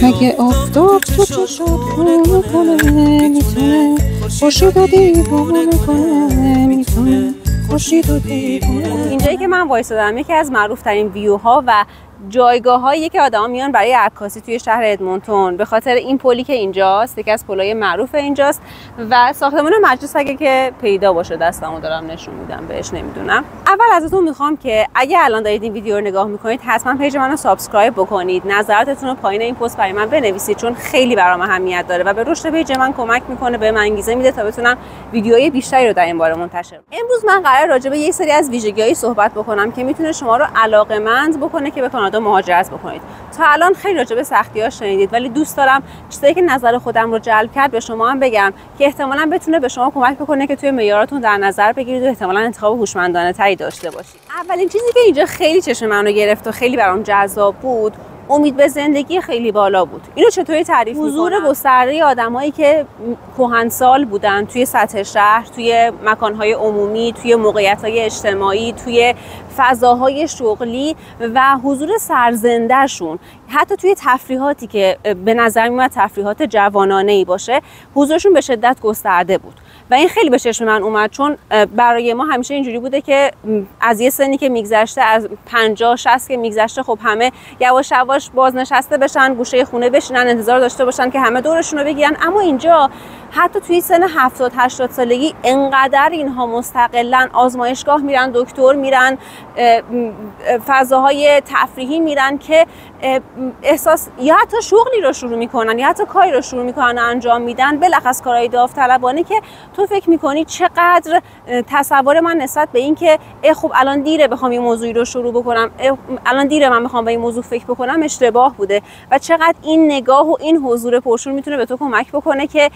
اگه آفتاب تو چشات رو کنه میتونه خورشید رو دیوونه کنه میتونه خورشید رو دیوونه. اینجایی که من وایسادم یکی از معروف ترین ویوها و جایگاه هایی که آدما میان برای عکاسی توی شهر ادمونتون به خاطر این پلی که اینجاست، یکی از پل‌های معروف اینجاست و ساختمان مجلس اگه که پیدا باشه دستمو دارم نشون میدم بهش نمیدونم. اول ازتون میخوام که اگه الان دارید این ویدیو رو نگاه میکنید حتما پیج منو سابسکرایب بکنید، نظراتتون رو پایین این پست برای من بنویسید چون خیلی برام اهمیت داره و به رشد پیج من کمک میکنه، به من انگیزه میده تا بتونم ویدیوهای بیشتری رو در این باره منتشر کنم. امروز من قراره راجع به یه سری از ویژگی‌های صحبت بکنم که میتونه شما رو علاقه‌مند بکنه که به کانادا مهاجرت بکنید. تا الان خیلی راجع به سختی‌ها شنیدید ولی دوست دارم چیزایی که نظر خودم رو جلب کرد به شما هم بگم که احتمالاً بتونه به شما کمک بکنه که توی معیاراتون در نظر بگیرید و احتمالاً انتخاب هوشمندانه تری داشته باشید. اولین چیزی که اینجا خیلی چشم منو گرفت و خیلی برام جذاب بود، امید به زندگی خیلی بالا بود. اینو چطوری تعریف می‌کنم؟ حضور گسترده آدمایی که کهنسال بودن توی سطح شهر، توی مکان‌های عمومی، توی موقعیت‌های اجتماعی، توی فضاهای شغلی و حضور سرزنده‌شون، حتی توی تفریحاتی که به نظر میاد تفریحات جوانانه‌ای باشه، حضورشون به شدت گسترده بود. و این خیلی به چشم من اومد چون برای ما همیشه اینجوری بوده که از یه سنی که میگذشته، از 50 60 که میگذشته، خب همه یواش یواش بازنشسته بشن، گوشه خونه بشینن، انتظار داشته باشن که همه دورشون رو بگیرن. اما اینجا حتی توی سن 70 80 سالگی انقدر اینها مستقلن، آزمایشگاه میرن، دکتر میرن، فضاهای تفریحی میرن که احساس یا حتی شغلی رو شروع میکنن یا حتی کاری رو شروع میکنن و انجام میدن، بلخص کارهای داوطلبانه که تو فکر میکنی چقدر تصور من نسبت به این که خب الان دیره بخوام یه موضوعی رو شروع بکنم، الان دیره من بخوام به این موضوع فکر بکنم، اشتباه بوده. و چقدر این نگاه و این حضور پرشور میتونه به تو کمک بکنه که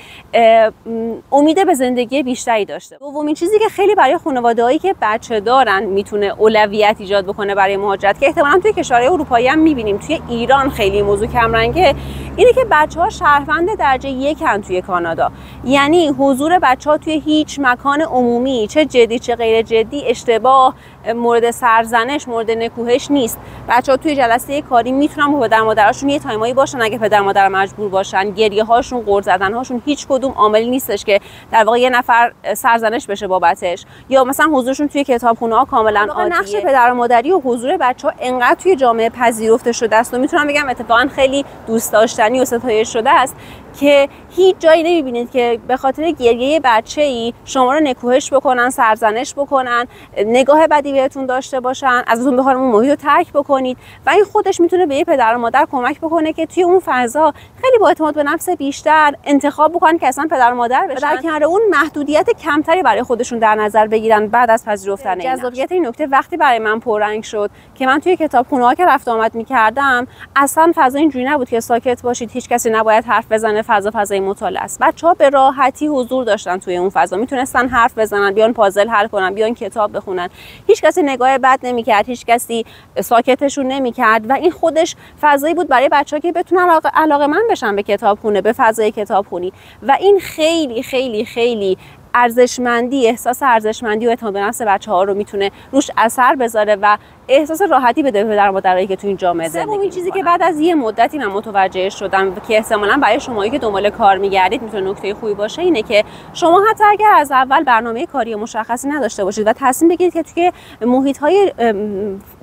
امید به زندگی بیشتری داشته. دومین چیزی که خیلی برای خانواده‌هایی که بچه دارن میتونه اولویت ایجاد بکنه برای مهاجرت، که احتمالاً توی کشورهای اروپایی هم میبینیم، توی ایران خیلی موضوع کمرنگه، اینه که بچه‌ها شهروند درجه 1 توی کانادا. یعنی حضور بچه‌ها توی هیچ مکان عمومی، چه جدی چه غیر جدی، اشتباه، مورد سرزنش، مورد نکوهش نیست. بچه‌ها توی جلسه کاری میتونن با پدر مادرشون یه تایمایی باشن اگه پدر مادر مجبور باشن. گریه‌هاشون، غر زدن‌هاشون هیچ کدوم عاملی نیستش که در واقع یه نفر سرزنش بشه بابتش. یا مثلا حضورشون توی کتابخونه‌ها کاملا عادیه. نقش پدر و مادری و حضور بچه‌ها انقدر توی جامعه پذیرفته شده است و میتونم بگم اتفاقا خیلی دوست داشتنی و ستایش شده است که هیچ جایی نمیبینید که به خاطر گریه بچه‌ای شما رو نکوهش بکنن، سرزنش بکنن، نگاه بدی بهتون داشته باشن، ازتون بخوان اون محیط رو ترک بکنید. و این خودش میتونه به یه پدر و مادر کمک بکنه که توی اون فضا خیلی با اعتماد به نفس بیشتر انتخاب بکنن که اصلا پدر و مادر بشن، در کنار اون محدودیت کمتری برای خودشون در نظر بگیرن بعد از پذیرفتن. جذابیت این نکته وقتی برای من پررنگ شد که من توی کتابخونه‌ها که رفت آمد می‌کردم، اصلا فضا اینجوری نبود که ساکت باشید، هیچ کسی نباید حرف بزنه، فضای مطالعه است. بچه‌ها به راحتی حضور داشتن توی اون فضا، میتونستن حرف بزنن، بیان پازل حل کنن، بیان کتاب بخونن. هیچ کسی نگاه بد نمی‌کرد، هیچ کسی ساکتشون نمی‌کرد و این خودش فضایی بود برای بچه‌ها که بتونن علاقه‌مند بشن به کتابخونه، به فضای کتابخونی. و این خیلی خیلی خیلی ارزشمندی، احساس ارزشمندی و اعتماد به نفس بچه‌ها رو میتونه روش اثر بذاره و احساس راحتی بده به پدر و مادرایی که تو این جامعه زندگی می‌کنن. چیزی که بعد از یه مدتی من متوجه شدم که احتمالاً برای شمایی که دنبال کار می‌گردید میتونه نکته خوبی باشه، اینه که شما حتی اگر از اول برنامه کاری مشخصی نداشته باشید و تصمیم بگیرید که توی محیط‌های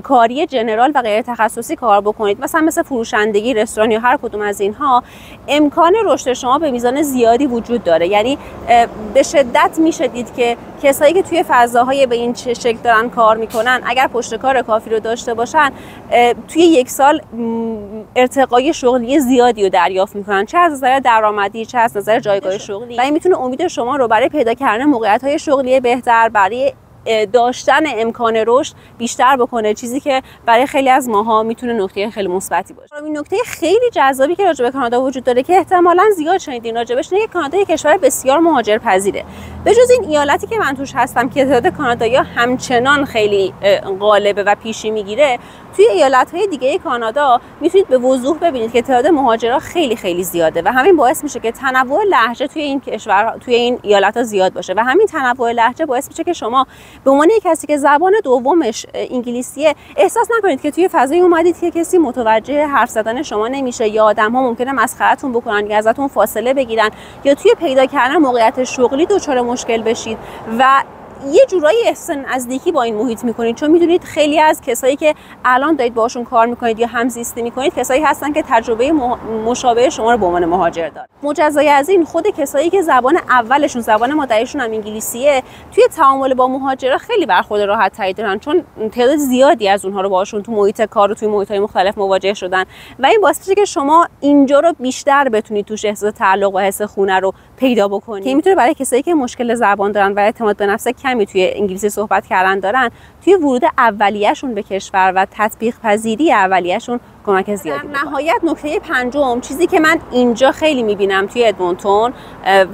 کاری جنرال و غیر تخصصی کار بکنید، مثل فروشندگی، رستوران یا هر کدوم از اینها، امکان رشد شما به میزان زیادی وجود داره. یعنی به شدت میشه دید که کسایی که توی فضاهای به این شکل دارن کار میکنن اگر پشت کار کافی رو داشته باشن، توی 1 سال ارتقای شغلی زیادی رو دریافت میکنن، چه از نظر درآمدی چه از نظر جایگاه شغلی. و این میتونه امید شما رو برای پیدا کردن موقعیت‌های شغلی بهتر، برای داشتن امکان رشد بیشتر بکنه، چیزی که برای خیلی از ماها میتونه نکته خیلی مثبتی باشه. این نکته خیلی جذابی که راجع به کانادا وجود داره که احتمالاً زیاد شنیدین راجبش، اینه که کانادا یک کشور بسیار مهاجرپذیره. به جز این ایالتی که من توش هستم که تعداد کانادایی‌ها همچنان خیلی غالبه و پیشی میگیره، توی ایالت‌های دیگه کانادا میتونید به وضوح ببینید که تعداد مهاجرا خیلی خیلی زیاده و همین باعث میشه که تنوع لهجه توی این کشور، توی این ایالت‌ها زیاد باشه و همین تنوع لهجه باعث میشه که شما به عنوان کسی که زبان دومش انگلیسیه، احساس نکنید که توی فضایی اومدید که کسی متوجه حرف زدن شما نمیشه یا آدم‌ها ممکنه مسخره‌تون بکنن یا ازتون فاصله بگیرن یا توی پیدا کردن موقعیت شغلی دچار مشکل بشید و یه جورایی احساس نزدیکی با این محیط میکنید، چون میدونید خیلی از کسایی که الان دارید باشون کار میکنید یا همزیستی میکنید کسایی هستن که تجربه مشابه شما رو به عنوان مهاجر دارن. مجزای از این، خود کسایی که زبان اولشون زبان مادریشون هم انگلیسیه توی تعامل با مهاجرا خیلی برخورد راحت تری دارن، چون تعداد زیادی از اونها رو باشون تو محیط کار و توی محیط‌های مختلف مواجه شدن و این باعث میشه که شما اینجا رو بیشتر بتونید توش احساس تعلق و حس خونه رو پیدا بکنید. که میتونه برای کسایی که مشکل زبان دارن و اعتماد به نفس کمی توی انگلیسی صحبت کردن دارن توی ورود اولیه‌شون به کشور و تطبیق پذیری اولیه‌شون کمک زیادی. در نهایت نکته پنجم، چیزی که من اینجا خیلی میبینم توی ادمونتون،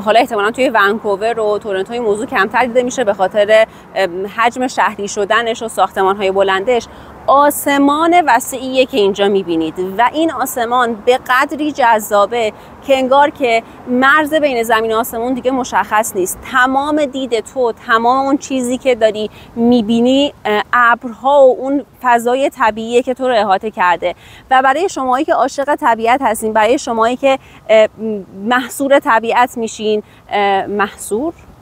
حالا احتمالاً توی ونکوور و تورنتو این موضوع کمتر دیده میشه به خاطر حجم شهری شدنش و ساختمان‌های بلندش، آسمان وسیعیه که اینجا میبینید و این آسمان به قدری جذابه که انگار که مرز بین زمین و آسمون دیگه مشخص نیست. تمام دید تو، تمام اون چیزی که داری میبینی ابرها و اون فضای طبیعیه که تو رو احاطه کرده و برای شمایی که عاشق طبیعت هستین، برای شمایی که محصور طبیعت میشین،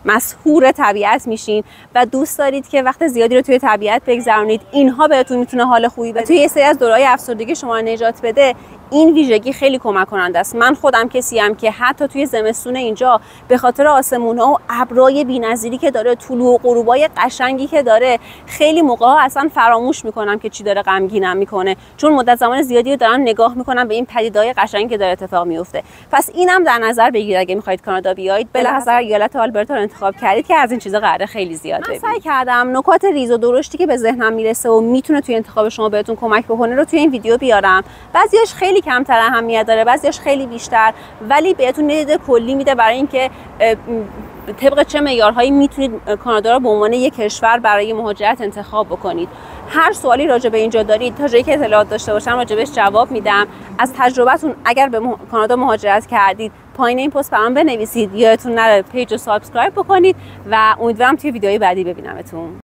مسحور طبیعت میشین و دوست دارید که وقت زیادی رو توی طبیعت بگذرونید، اینها بهتون میتونه حال خوبی بده. توی یه سری از دوره‌های افسردگی شما رو نجات بده. این ویژگی خیلی کمک کننده است. من خودم کسیم که حتی توی زمستون اینجا به خاطر آسمون‌ها و ابرای بی‌نظیری که داره، طلوع و غروبای قشنگی که داره، خیلی موقع‌ها اصلا فراموش میکنم که چی داره غمگینم میکنه، چون مدت زمان زیادی رو دارم نگاه میکنم به این پدیده‌های قشنگی که داره اتفاق میفته. پس اینم در نظر بگیرید اگه میخواید کانادا بیایید، بالاخره ایالت آلبرتا رو انتخاب کردید که از این چیزا قراره خیلی زیاد ببینید. من سعی کردم نکات ریز و درشتی که به ذهنم میرسه و میتونه توی انتخاب شما بهتون کمک بکنه رو توی این ویدیو بیارم. بعضیاش خیلی کمتر اهمیت داره، بعضیش خیلی بیشتر، ولی بهتون دید کلی میده برای اینکه طبق چه معیارهایی میتونید کانادا رو به عنوان یک کشور برای مهاجرت انتخاب بکنید. هر سوالی راجع به اینجا دارید، تا جایی که اطلاعات داشته باشم راجبش جواب میدم. از تجربتون اگر به کانادا مهاجرت کردید پایین این پست برام بنویسید. یادتون نره پیج رو سابسکرایب بکنید و امیدوارم توی ویدیوهای بعدی ببینمتون.